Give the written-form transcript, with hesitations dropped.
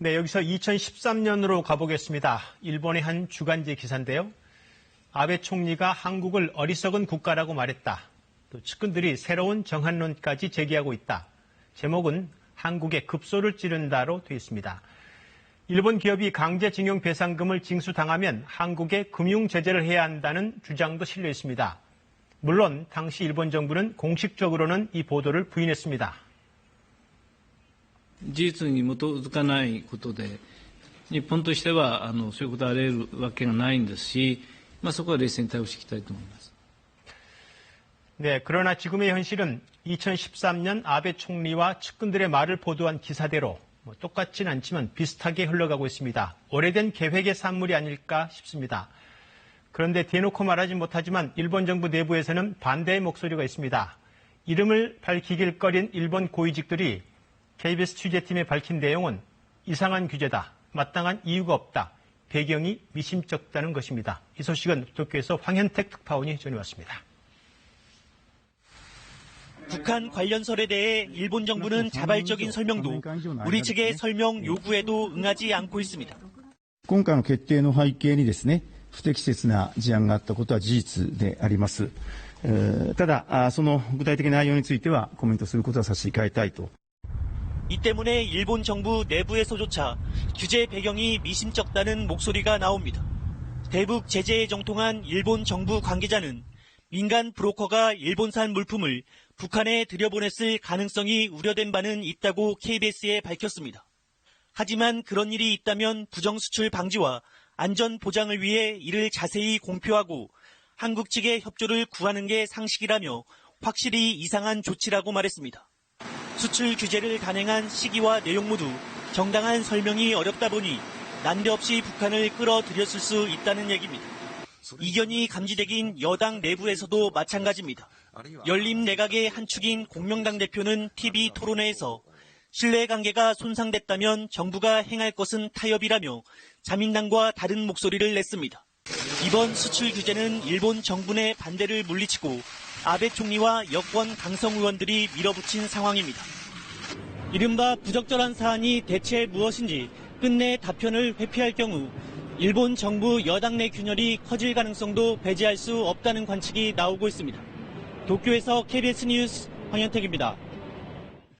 네, 여기서 2013년으로 가보겠습니다. 일본의 한 주간지 기사인데요. 아베 총리가 한국을 어리석은 국가라고 말했다. 또 측근들이 새로운 정한론까지 제기하고 있다. 제목은 한국에 급소를 찌른다로 되어 있습니다. 일본 기업이 강제징용 배상금을 징수당하면 한국에 금융 제재를 해야 한다는 주장도 실려 있습니다. 물론 당시 일본 정부는 공식적으로는 이 보도를 부인했습니다. 事実に基づかないことで、日本としてはそういうことがあり得るわけがないんですし、そこは冷静に対応していきたいと思います。 네, 그러나 지금의 현실은 2013년 아베 총리와 측근들의 말을 보도한 기사대로 똑같진 않지만 비슷하게 흘러가고 있습니다. 오래된 계획의 산물이 아닐까 싶습니다. 그런데 대놓고 말하지 못하지만 일본 정부 내부에서는 반대의 목소리가 있습니다. 이름을 밝히길 꺼린 일본 고위직들이 KBS 취재팀에 밝힌 내용은 이상한 규제다, 마땅한 이유가 없다, 배경이 미심쩍다는 것입니다. 이 소식은 도쿄에서 황현택 특파원이 전해왔습니다. 북한 관련설에 대해 일본 정부는 자발적인 설명도 우리 측의 설명 요구에도 응하지 않고 있습니다. 今回の決定の背景にですね、不適切な事案があったことは事実であります。ただ、その具体的な内容についてはコメントすることは差し控えたいと。 이 때문에 일본 정부 내부에서조차 규제 배경이 미심쩍다는 목소리가 나옵니다. 대북 제재에 정통한 일본 정부 관계자는 민간 브로커가 일본산 물품을 북한에 들여보냈을 가능성이 우려된 바는 있다고 KBS에 밝혔습니다. 하지만 그런 일이 있다면 부정수출 방지와 안전 보장을 위해 이를 자세히 공표하고 한국 측의 협조를 구하는 게 상식이라며 확실히 이상한 조치라고 말했습니다. 수출 규제를 단행한 시기와 내용 모두 정당한 설명이 어렵다 보니 난데없이 북한을 끌어들였을 수 있다는 얘기입니다. 이견이 감지되긴 여당 내부에서도 마찬가지입니다. 열린 내각의 한 축인 공명당 대표는 TV 토론회에서 신뢰관계가 손상됐다면 정부가 행할 것은 타협이라며 자민당과 다른 목소리를 냈습니다. 이번 수출 규제는 일본 정부 내 반대를 물리치고 아베 총리와 여권 강성 의원들이 밀어붙인 상황입니다. 이른바 부적절한 사안이 대체 무엇인지 끝내 답변을 회피할 경우 일본 정부 여당 내 균열이 커질 가능성도 배제할 수 없다는 관측이 나오고 있습니다. 도쿄에서 KBS 뉴스 황현택입니다.